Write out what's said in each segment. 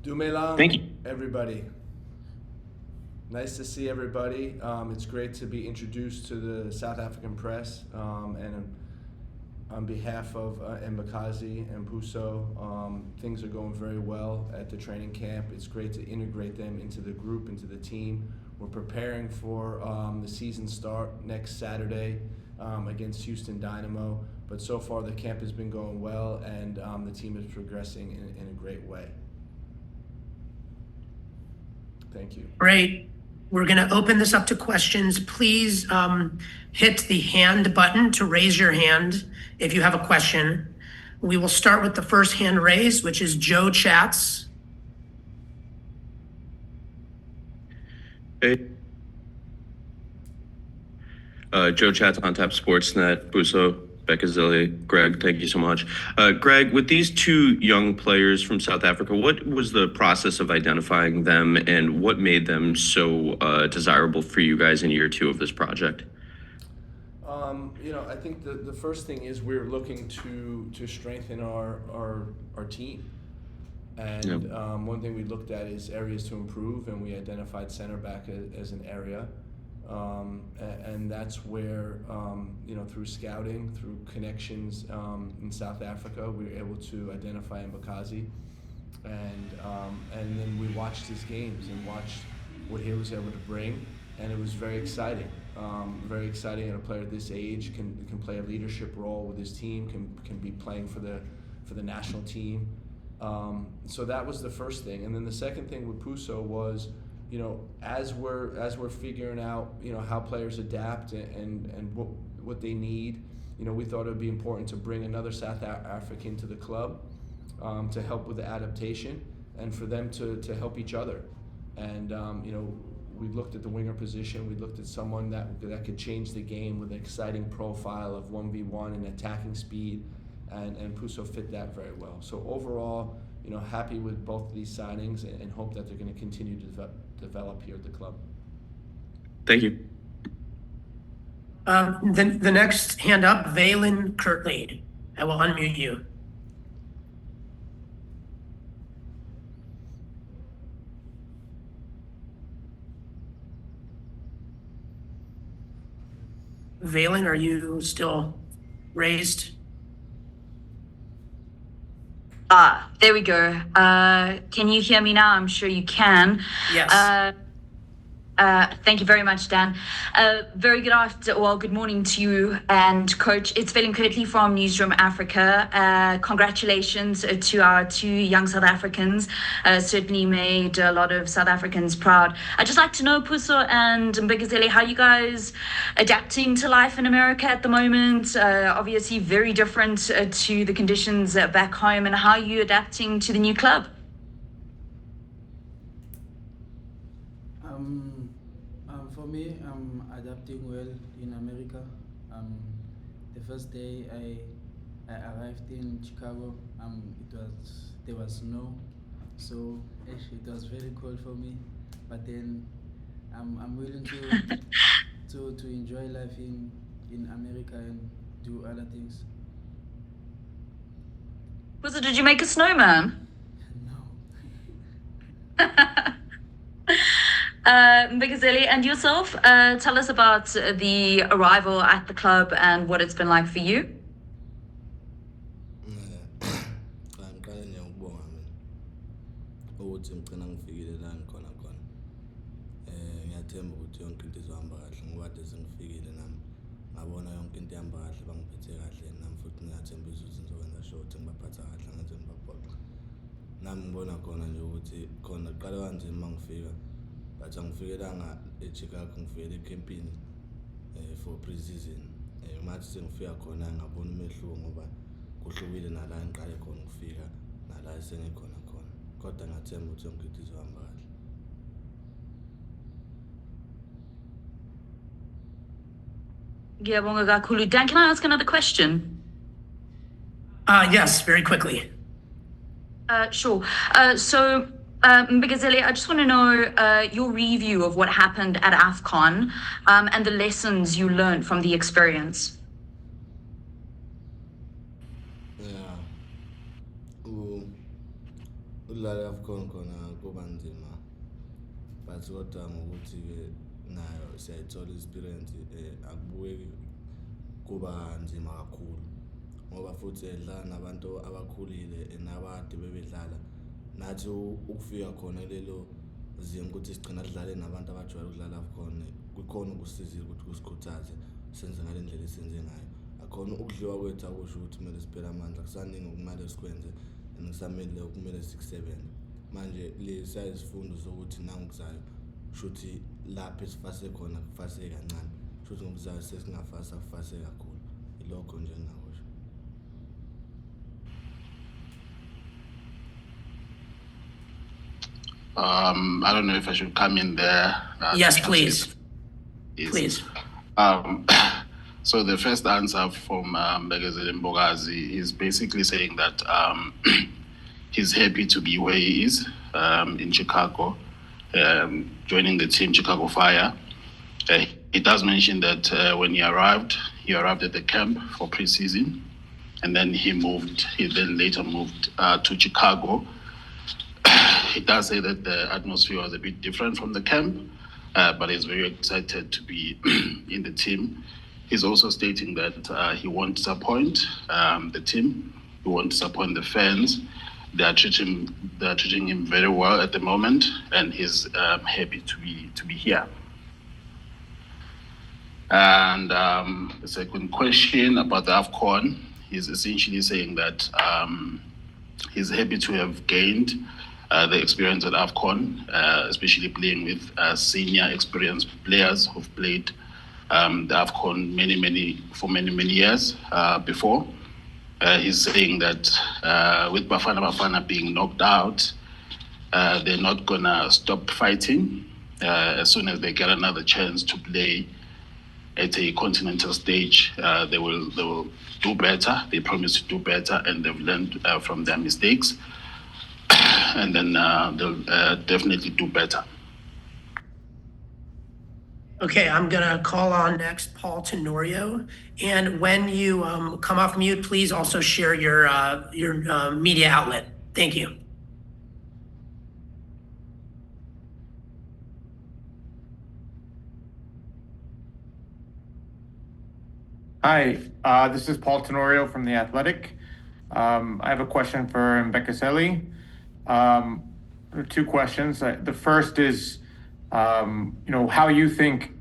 Thank Dumelang, you. everybody. Nice to see everybody. It's great to be introduced to the South African press, and on behalf of Mbakazi and Puso, things are going very well at the training camp. It's great to integrate them into the group, into the team. We're preparing for the season start next Saturday against Houston Dynamo. But so far the camp has been going well, and the team is progressing in a great way. Thank you. Great. We're going to open this up to questions. Please hit the hand button to raise your hand if you have a question. We will start with the first hand raised, which is Joe Chats. Hey. Joe Chats on Tap Sportsnet, Puso, Bekazili, Greg, thank you so much. Greg, with these two young players from South Africa, what was the process of identifying them and what made them so desirable for you guys in year two of this project? I think the first thing is we're looking to strengthen our team. And one thing we looked at is areas to improve, and we identified center back as an area. And that's where, through scouting, through connections in South Africa, we were able to identify Mbakazi. And then we watched his games and watched what he was able to bring, and it was very exciting. Very exciting, and a player at this age can play a leadership role with his team, can be playing for the national team. So that was the first thing, and then the second thing with Puso was, as we're figuring out, how players adapt and what they need, we thought it would be important to bring another South African to the club to help with the adaptation and for them to help each other. And we looked at the winger position. We looked at someone that could change the game with an exciting profile of 1v1 and attacking speed, and Puso fit that very well. So overall, happy with both of these signings and hope that they're going to continue to develop here at the club. Thank you. The next hand up, Valen Kirtley. I will unmute you. Valen, are you still raised? There we go. Can you hear me now? I'm sure you can. Yes. Thank you very much, Dan. Very good morning to you and Coach. It's Valen Kirtley from Newsroom Africa. Congratulations to our two young South Africans. Certainly made a lot of South Africans proud. I'd just like to know, Puso and Mbekazeli, how you guys adapting to life in America at the moment? Obviously very different to the conditions back home, and how are you adapting to the new club? For me, I'm adapting well in America. The first day I arrived in Chicago, there was snow, so actually it was very cold for me. But then I'm willing to enjoy life in America and do other things. Puso, did you make a snowman? No. Mbekazeli, and yourself, tell us about the arrival at the club and what it's been like for you. Ngiqale ngiyakubonga mina ukuthi ngicina ngifikile la ngikhona khona. Ngiyathemba ukuthi yonke into izohamba kahle ngoba kade sengifikile nami ngabona yonke into ihamba kahle, bangiphethe kahle nami futhi ngiyathemba ukuthi ngizokwenza sure ukuthi ngibaphatha kahle ngenze ngibaphoqa. Nami ngibona khona nje ukuthi khona qala kanzima mangifika. But angifikelanga eChicago, ngifike ecampini for pre-season. Mathi sengifika khona ngabona umehluko ngoba kuhlukile nala engiqale khona ukufika nala esengikhona khona. Kodwa ngathemba ukuthi yonke into izohamba kahle. Ngiyabonga kakhulu. Dan, can I ask another question? Yes, very quickly. Sure. So, Mbekazeli, I just want to know your review of what happened at AFCON and the lessons you learned from the experience. ukudlala AFCON khona kuba nzima but kodwa ngokuthi-ke nayo siyayithola experience akubukeki kuba nzima kakhulu ngoba futhi edlala nabantu abakhulile nabade bebedlala nathi ukufika khona lelo zinga ukuthi sigcina sidlale nabantu abajwayele ukudlala AFCON kukhona ukusizile ukuthi kusikhuthaze senze ngale ndlela esenze ngayo akhona ukudliwa kwethu akusho ukuthi kumele siphele amandla kusaningi okumele sikwenze kusamele okumele sikusebenze manje lesiya isifundo sokuthi nangokuzayo shuthi lapho esifase khona kufase kancane shuthi ngokuzayo sesingafasa kufase kakhulu ilokho nje engingakusho. I don't know if I should come in there. Yes, please. Yes. Please. So the first answer from Bekezele Mbokazi is basically saying that he's happy to be where he is in Chicago, joining the team Chicago Fire. He does mention that when he arrived at the camp for preseason, and then he then later moved to Chicago. He does say that the atmosphere was a bit different from the camp, but he's very excited to be in the team. He's also stating that he won't disappoint the team. He won't disappoint the fans. They are treating him very well at the moment, and he's happy to be here. And the second question about the AFCON, he's essentially saying that he's happy to have gained the experience at AFCON, especially playing with senior experienced players who've played the AFCON for many years before. He's saying that with Bafana being knocked out, they're not gonna stop fighting. As soon as they get another chance to play at a continental stage, they will do better. They promise to do better, and they've learned from their mistakes. And then they'll definitely do better. Okay, I'm gonna call on next Paul Tenorio. And when you come off mute, please also share your media outlet. Thank you. Hi, this is Paul Tenorio from The Athletic. I have a question for Mbekisele. Two questions. The first is, how you think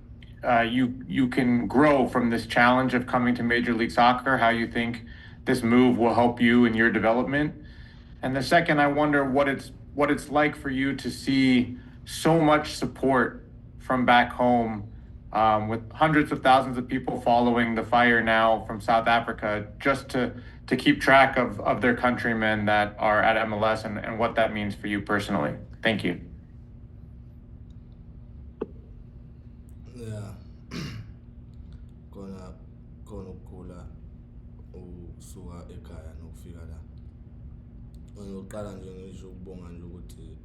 you can grow from this challenge of coming to Major League Soccer, how you think this move will help you in your development. And the second, I wonder what it's like for you to see so much support from back home, with hundreds of thousands of people following the Fire now from South Africa, just to keep track of their countrymen that are at MLS and what that means for you personally. Thank you. Yeah. Kona ukula usuka ekhaya nokufika la. Ngiyoqala nje ngisho ukubonga nje ukuthi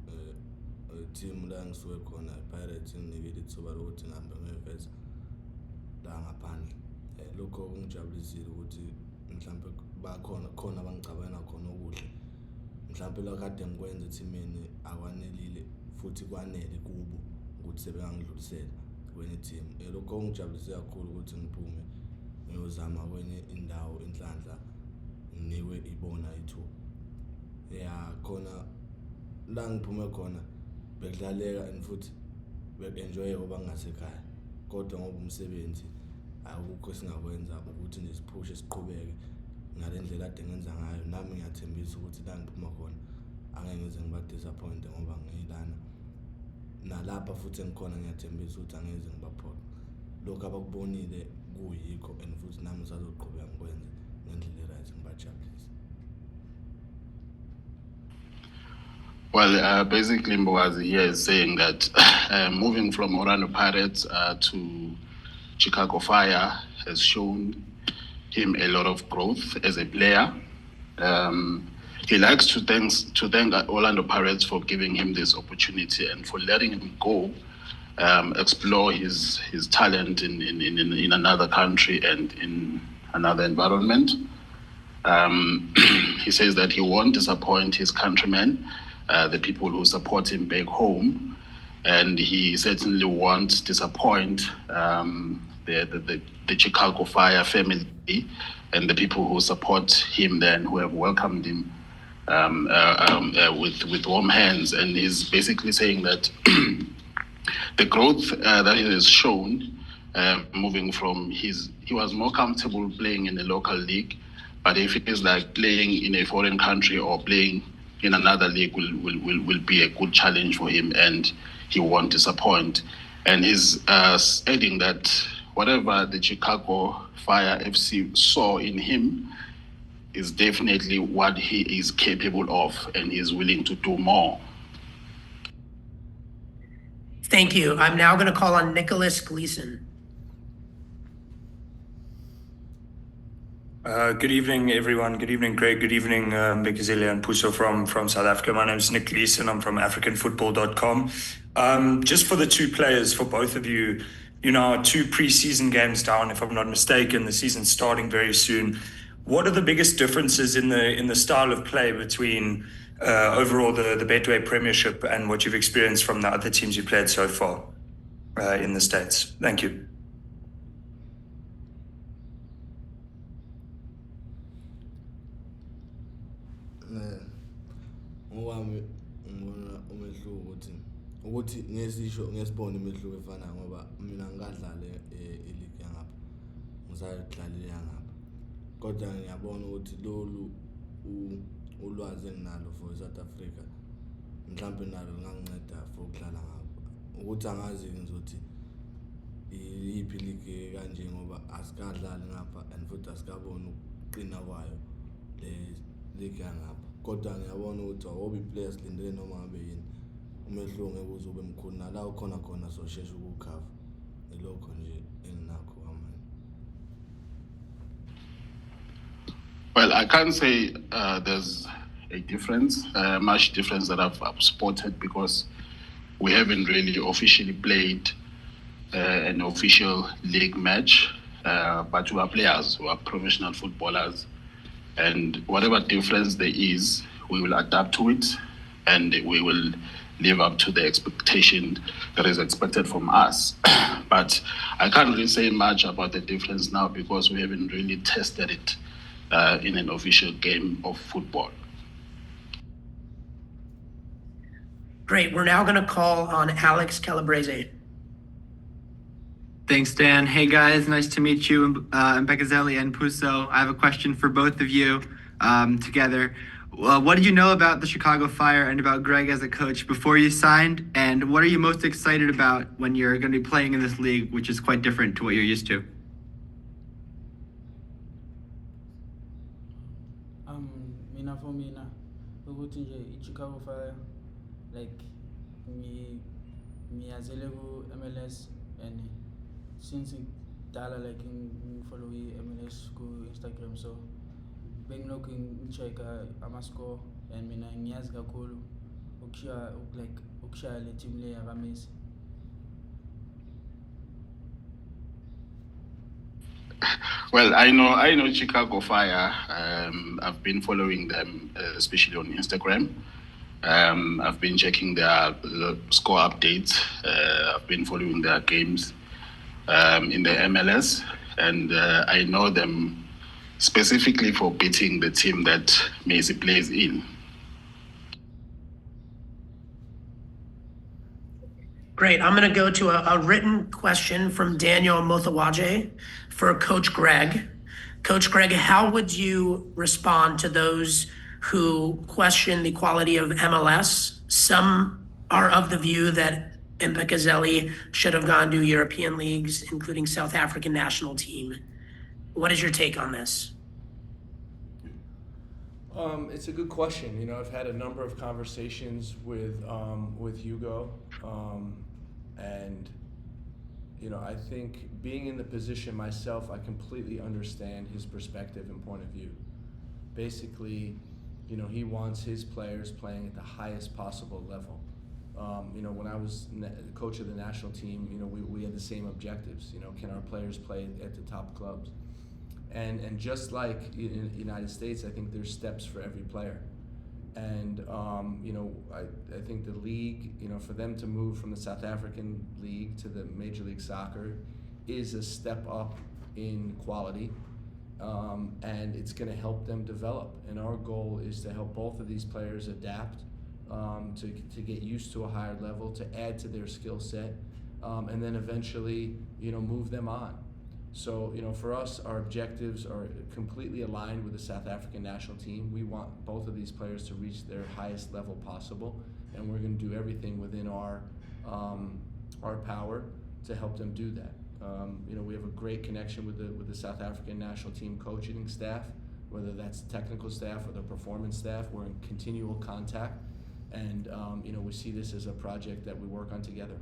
team la ngisuke khona iPirates nginikile ithuba lokuthi ngihambe ngeveza la ngaphandle. Lokho kungijabulisile ukuthi mhlambe khona abangicabana khona okuhle. Mhlambe la kade ngikwenza ethimini akwanelile futhi kwanele kubo ukuthi sebengangidlulisela kwenye team. Lokho kungijabulise kakhulu ukuthi ngiphume ngiyozama kwenye indawo inhlanhla nginikwe ibona ithuba. Khona la ngiphume khona bekudlaleka and futhi bekenjoy ngoba ngasekhaya. Kodwa ngoba umsebenzi akukho singakwenza ukuthi nje siphushe siqhubeke ngale ndlela ade ngenza ngayo. Nami ngiyathembisa ukuthi la ngiphuma khona angeke ngize ngiba disappoint ngoba ngiyilana nalapha futhi engikhona ngiyathembisa ukuthi angeze ngibaphoqa. Lokho abakubonile kuyikho and futhi nami ngisazoqhubeka ngikwenze ngendlela right ngibajabulise. Well, basically, Mbokazi here is saying that moving from Orlando Pirates to Chicago Fire has shown him a lot of growth as a player. He likes to thank Orlando Pirates for giving him this opportunity and for letting him go, explore his talent in another country and in another environment. He says that he won't disappoint his countrymen. the people who support him back home, and he certainly won't disappoint the Chicago Fire family and the people who support him there and who have welcomed him with warm hands. And he's basically saying that the growth that he has shown, moving from he was more comfortable playing in a local league, but if it is like playing in a foreign country or playing in another league will be a good challenge for him, and he won't disappoint. And he's adding that whatever the Chicago Fire FC saw in him is definitely what he is capable of, and he's willing to do more. Thank you. I'm now going to call on Nicholas Gleason. Good evening, everyone. Good evening, Greg. Good evening, Bekezeli and Puso from South Africa. My name is Nick Gleason. I'm from AfricanFootball.com. Just for the two players, for both of you, you know, 2 preseason games down, if I'm not mistaken, the season's starting very soon. What are the biggest differences in the style of play between overall the Betway Premiership and what you've experienced from the other teams you've played so far in the States? Thank you. Ngokwami ngibona umehluko ukuthi ngesibone umehluko efanayo ngoba mina ngikadlale e-league yangapha, ngisayidlalela yangapha, kodwa ngiyabona ukuthi lolu ulwazi enginalo for South Africa mhlawumbe nalo linganginceda for ukudlala ngapha, ukuthi angazi ngizothi iyiphi league kanje ngoba asikadlali ngapha and futhi asikaboni ukuqina kwayo le league yangapha. Kodwa ngiyabona ukuthi awubi players lindele noma ngabe yini, umehluko ngeke uze ube mkhulu nala ukhona khona soshesha ukukhava, ilokho nje enginakho kamanje. Well, I can't say there's a difference, much difference that I've spotted, because we haven't really officially played an official league match, but we are players, we are professional footballers. And whatever difference there is, we will adapt to it, and we will live up to the expectation that is expected from us. But I can't really say much about the difference now because we haven't really tested it in an official game of football. Great. We're now going to call on Alex Calabrese. Thanks, Dan. Hey, guys. Nice to meet you, Bekezeli and Puso. I have a question for both of you together. What did you know about the Chicago Fire and about Greg as a coach before you signed? And what are you most excited about when you're going to be playing in this league, which is quite different to what you're used to? For mina, ukuthi nje i-Chicago Fire, like ngiyazele ku-MLS, and since ngidala like ngfollow i-MLS ku-Instagram, so bengilokhu ngi-check-a ama-score, and mina ngiyazi kakhulu ukushaya le team le yakaMessi. Well, I know Chicago Fire. I've been following them, especially on Instagram. I've been checking their score updates. I've been following their games in the MLS, and I know them specifically for beating the team that Messi plays in. Great. I'm going to go to a written question from Daniel Mothawaje for Coach Greg. Coach Greg, how would you respond to those who question the quality of MLS? Some are of the view that Bekezeli should have gone to European leagues, including South African national team. What is your take on this? It's a good question. You know, I've had a number of conversations with Hugo, and you know, I think being in the position myself, I completely understand his perspective and point of view. Basically, you know, he wants his players playing at the highest possible level. You know, when I was coach of the national team, you know, we had the same objectives. You know, can our players play at the top clubs? And just like in the United States, I think there's steps for every player. And I think the league, for them to move from the South African league to the Major League Soccer is a step up in quality, and it's going to help them develop. And our goal is to help both of these players adapt, to get used to a higher level, to add to their skill set, and then eventually, move them on. So, for us, our objectives are completely aligned with the South African national team. We want both of these players to reach their highest level possible, and we're going to do everything within our power to help them do that. We have a great connection with the South African national team coaching staff, whether that's the technical staff or the performance staff. We're in continual contact, and we see this as a project that we work on together.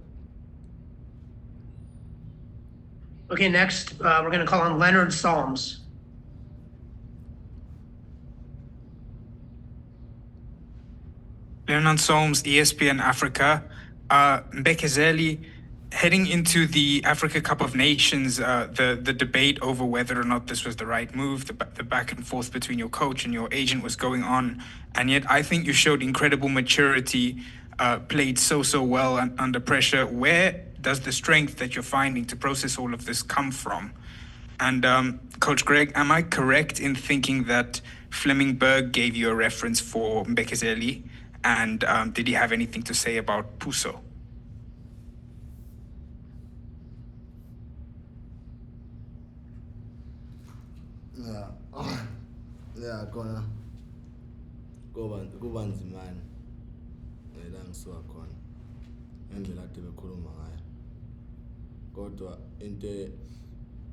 Okay, next, we're gonna call on Leonard Solms. Leonard Solms, ESPN Africa. Mbekezeli, heading into the Africa Cup of Nations, the debate over whether or not this was the right move, the back and forth between your coach and your agent was going on. And yet I think you showed incredible maturity, played so well under pressure. Where does the strength that you're finding to process all of this come from? And Coach Greg, am I correct in thinking that Fleming Berg gave you a reference for Mbekezeli? And did he have anything to say about Puso? Yeah, khona kuba nzimani la ngisuka khona ngendlela ade bekhuluma ngayo, kodwa into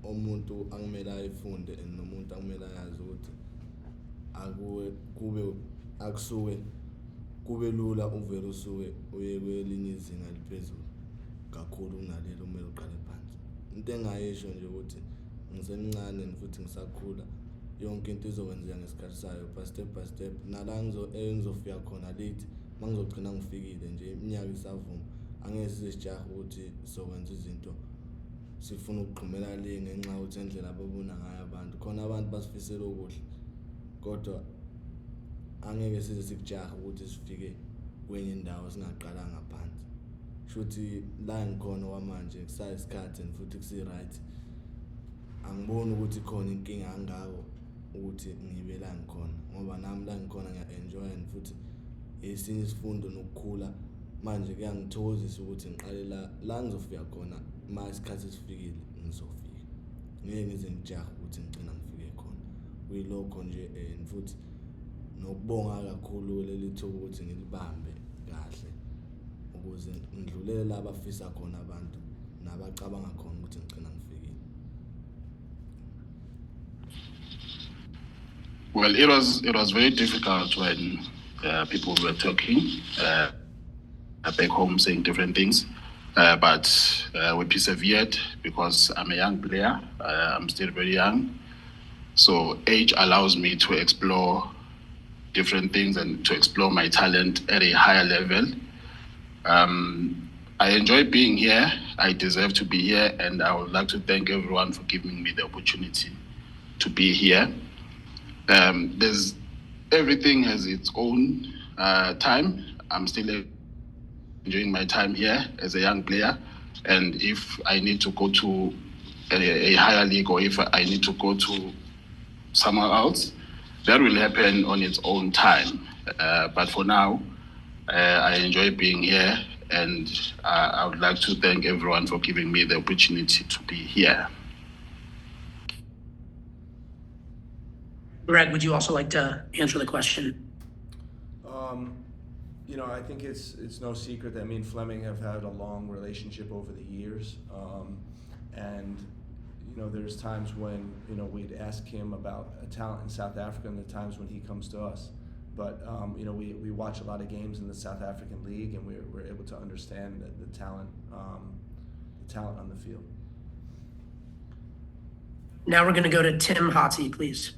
umuntu angimela ayifunde nomuntu angimela yazi ukuthi akusuke kube lula uvela usuke uye kwelinye izinga eliphezulu kakhulu kunalelo umele uqale phansi. Into engayisho nje ukuthi ngisemncane futhi ngisakhula, yonke into izokwenzeka ngesikhathi sayo, step by step. Nala ngizofika khona late, mangizogcina ngifikile nje iminyaka isavuma, angeke sijahe ukuthi sokwenza izinto sifuna ukugqumela le ngenxa ukuthi endlela ababona ngayo abantu. Khona abantu basifisela okuhle, kodwa angeke size sikujahe ukuthi sifike kwenye indawo singaqalanga phansi. Shuthi la ngikhona kwamanje kusayi isikhathi futhi kusi right. Angiboni ukuthi khona inkinga angako ukuthi ngibe la ngikhona, ngoba nami la ngikhona ngiya-enjoy futhi esinye isifundo nokukhula. Manje kuyangithokozisa ukuthi ngiqale la ngizofika khona, ma isikhathi sifikile ngizofika. Ngeke ngize ngijahe ukuthi ngigcina ngifike khona. Kuyilokho nje futhi nokubonga kakhulu leli thuba ukuthi ngilibambe kahle ukuze ngidlulele la abafisa khona abantu nabacabanga khona ukuthi ngigcina ngifikile. Well, it was very difficult when people were talking back home saying different things, but we persevered because I'm a young player. I'm still very young, so age allows me to explore different things and to explore my talent at a higher level. I enjoy being here. I deserve to be here, and I would like to thank everyone for giving me the opportunity to be here. Everything has its own time. I'm still enjoying my time here as a young player, and if I need to go to a higher league or if I need to go to somewhere else, that will happen on its own time. But for now, I enjoy being here, and I would like to thank everyone for giving me the opportunity to be here. Greg, would you also like to answer the question? I think it's no secret that me and Fleming have had a long relationship over the years, and there's times when we'd ask him about a talent in South Africa, and the times when he comes to us. But we watch a lot of games in the South African League, and we're able to understand the talent on the field. Now we're going to go to Tim Hotze, please.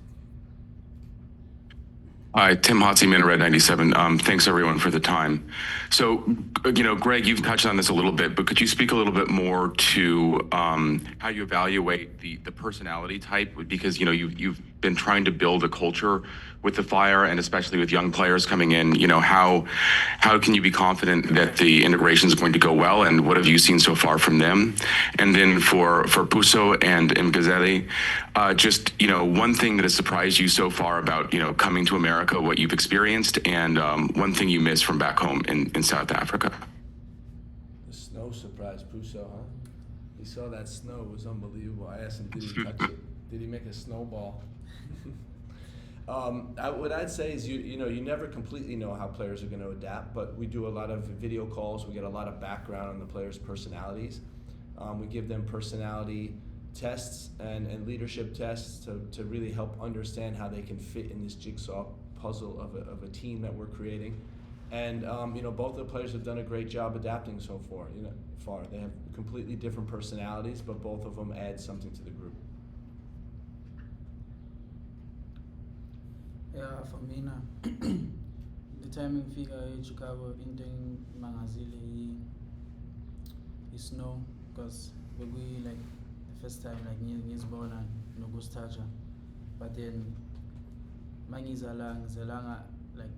Hi, Tim Hotze, Minaret 97. Thanks everyone for the time. So, Greg, you've touched on this a little bit, but could you speak a little bit more to how you evaluate the personality type? Because, you've been trying to build a culture with the Fire and especially with young players coming in, how can you be confident that the integration is going to go well, and what have you seen so far from them? And then for Puso and Mgazeli, just, one thing that has surprised you so far about, coming to America, what you've experienced, and one thing you miss from back home in South Africa. The snow surprised Puso, huh? He saw that snow, it was unbelievable. I asked him, did he touch it? Did he make a snowball? What I'd say is you never completely know how players are going to adapt, but we do a lot of video calls. We get a lot of background on the players' personalities. We give them personality tests and leadership tests to really help understand how they can fit in this jigsaw puzzle of a team that we're creating. And both the players have done a great job adapting so far. They have completely different personalities, but both of them add something to the group. Yeah, for me now, the timing figure in Chicago, into Mangazile, is snow, because we like the first time like born and no go starter, but then Zelanga like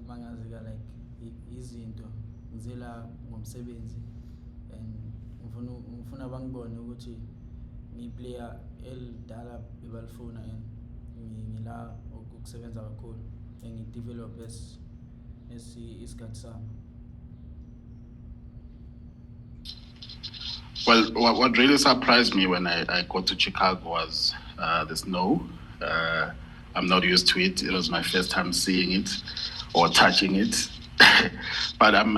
Mangazika like izinto ngizela ngomsebenzi, and ngifuna bangibone ukuthi ngiplayer elidala bebalifuna and ngila ukusebenza kakhulu ngidevelop isikhathi sami. Well, what really surprised me when I got to Chicago was the snow. I'm not used to it. It was my first time seeing it or touching it. But I'm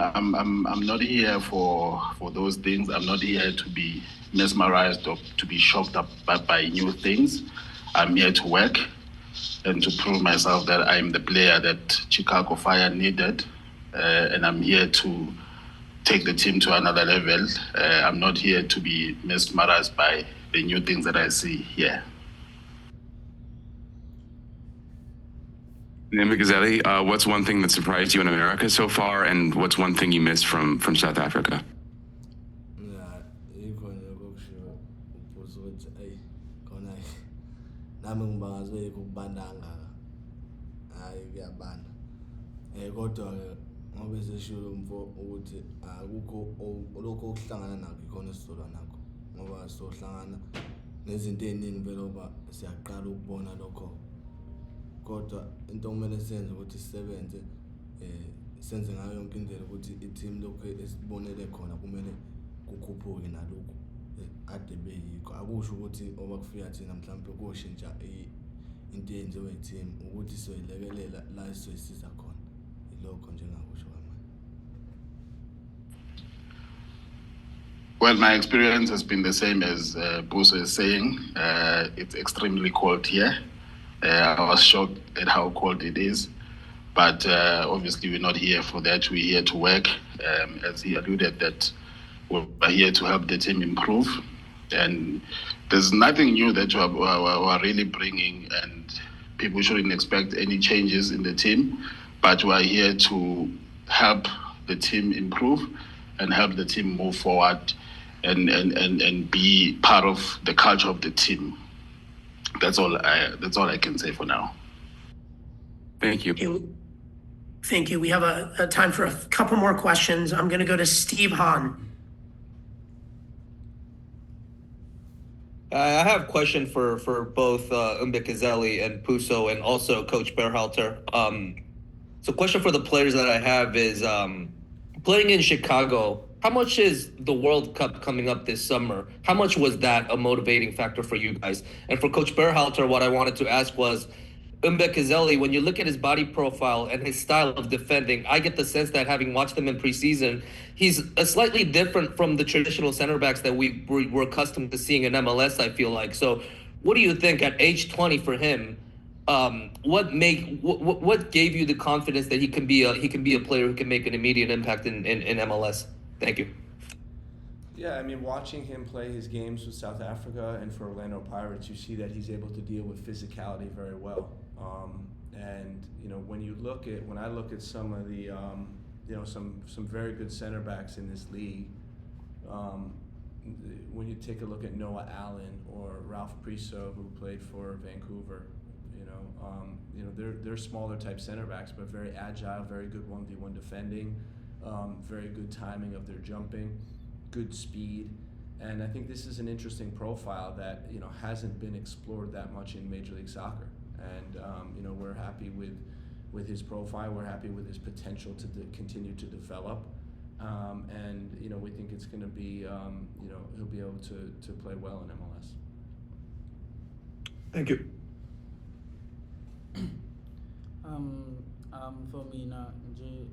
not here for those things. I'm not here to be mesmerized or to be shocked up by new things. I'm here to work and to prove myself that I'm the player that Chicago Fire needed, and I'm here to take the team to another level. I'm not here to be mesmerized by the new things that I see here. Mgazeli, what's one thing that surprised you in America so far, and what's one thing you missed from South Africa? Nami ngibangazwe ukubanda kangaka, hayi kuyabanda. Kodwa ngobe seshiwo mfo ukuthi akukho lokho okuhlangana nakho ikhona sizola nakho, ngoba sohlangana nezinto eziningi vele oba siyaqala ukubona lokho. Kodwa into okumele senze ukuthi sisebenze senze ngayo yonke indlela ukuthi i-team lokho esibonele khona kumele kukhuphuke nalokho ade beyikho. Akusho ukuthi oba kufika thina mhlawumbe kushintsha into eyenziwe i-team ukuthi sizoyilekelela la sizoyisiza khona, ilokho njengakusho kwamanje. Well, my experience has been the same as Puso is saying. It's extremely cold here. I was shocked at how cold it is, but obviously we're not here for that. We're here to work, as he alluded that we're here to help the team improve. And there's nothing new that we are really bringing, and people shouldn't expect any changes in the team, but we are here to help the team improve and help the team move forward and be part of the culture of the team. That's all I can say for now. Thank you. Thank you. We have a time for a couple more questions. I'm going to go to Steve Hahn. I have a question for both Mgazeli and Puso, and also Coach Berhalter. So question for the players that I have is, playing in Chicago, how much is the World Cup coming up this summer? How much was that a motivating factor for you guys? And for Coach Berhalter, what I wanted to ask was, Mgazeli, when you look at his body profile and his style of defending, I get the sense that, having watched him in preseason, he's slightly different from the traditional center backs that we're accustomed to seeing in MLS, I feel like. So what do you think at age 20 for him? What gave you the confidence that he can be a player who can make an immediate impact in MLS? Thank you. Yeah, I mean, watching him play his games with South Africa and for Orlando Pirates, you see that he's able to deal with physicality very well. And when I look at some of the some very good center backs in this league, when you take a look at Noah Allen or Ralph Priso, who played for Vancouver, They're smaller type center backs, but very agile, very good 1v1 defending, very good timing of their jumping, good speed. And I think this is an interesting profile that hasn't been explored that much in Major League Soccer. And we're happy with his profile. We're happy with his potential to continue to develop. And we think it's going to be he'll be able to play well in MLS. Thank you. For mina nje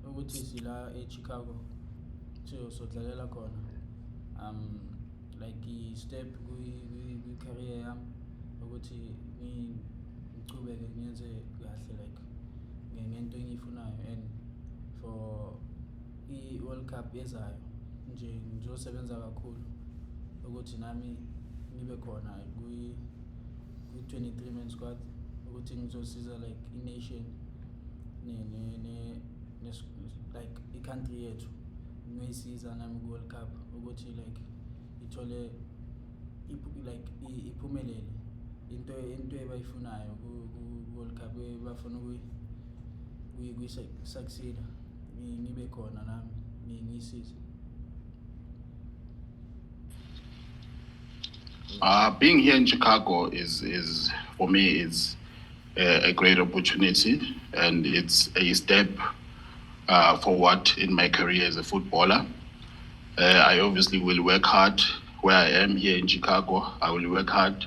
ukuthi sila eChicago sodlalela khona like i-step kwi-career yami ukuthi ngichubeke ngiyenze kahle like ngento engiyifunayo, and for i-World Cup ezayo nje ngizosebenza kakhulu ukuthi nami ngibe khona kwi-23 man squad ukuthi ngizosiza like i-nation like i-country yethu ngiyisiza nami ku-World Cup ukuthi like ithole like iphumelele into ebayifunayo ku-World Cup bafuna succeed, ngibe khona nami ngiyisize. Being here in Chicago is for me is a great opportunity, and it's a step forward in my career as a footballer. I obviously will work hard where I am here in Chicago. I will work hard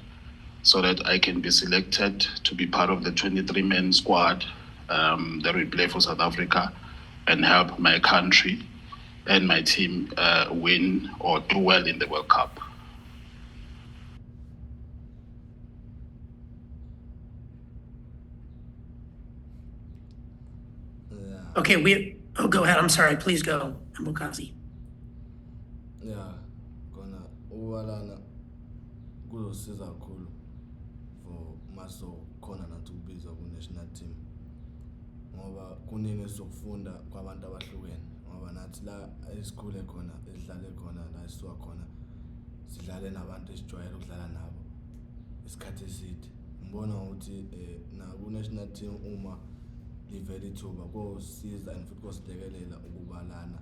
so that I can be selected to be part of the 23-man squad that will play for South Africa and help my country and my team win or do well in the World Cup. Okay, go ahead. I'm sorry. Please go, Mbukazi. Yeah, kona ubalana kuzosiza kakhulu for maso khona nathi ukubizwa ku-national team, ngoba kuningi esizokufunda kwabantu abahlukene, ngoba nathi la esikhule khona esidlale khona la esisuka khona sidlale nabantu esijwayele ukudlala nabo isikhathi eside. Ngibona ukuthi na ku-national team uma livele ithuba kosiza and futhi kosilekelela ukubalana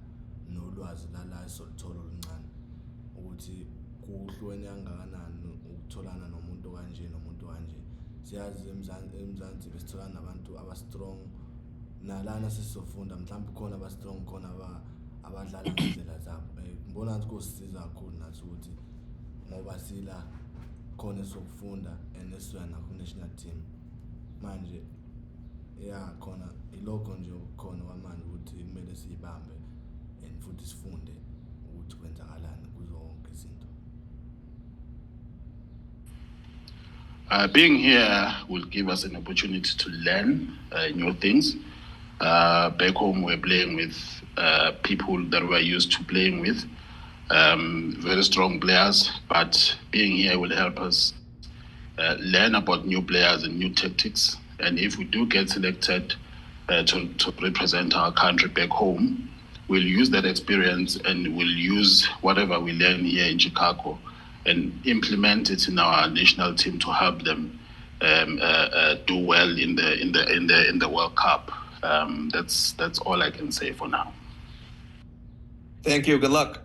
nolwazi lala esoluthola oluncane ukuthi kuhlukene kangakanani ukutholana nomuntu kanje nomuntu kanje. Siyazi eMzansi besitholana nabantu aba-strong, nalana sisizofunda mhlawumbe khona aba-strong khona abadlala ngendlela zabo. Ngibona ngathi kosisiza kakhulu nathi ukuthi ngoba sila khona esokufunda and esisuka naku-national team manje. Yeah, khona ilokho nje khona kwamanje ukuthi kumele siyibambe and futhi sifunde ukuthi kwenzakalani kuzo zonke izinto. Being here will give us an opportunity to learn new things. Back home, we're playing with people that we're used to playing with, very strong players, but being here will help us learn about new players and new tactics. And if we do get selected to represent our country back home, we'll use that experience and we'll use whatever we learn here in Chicago and implement it in our national team to help them do well in the World Cup. That's all I can say for now. Thank you. Good luck.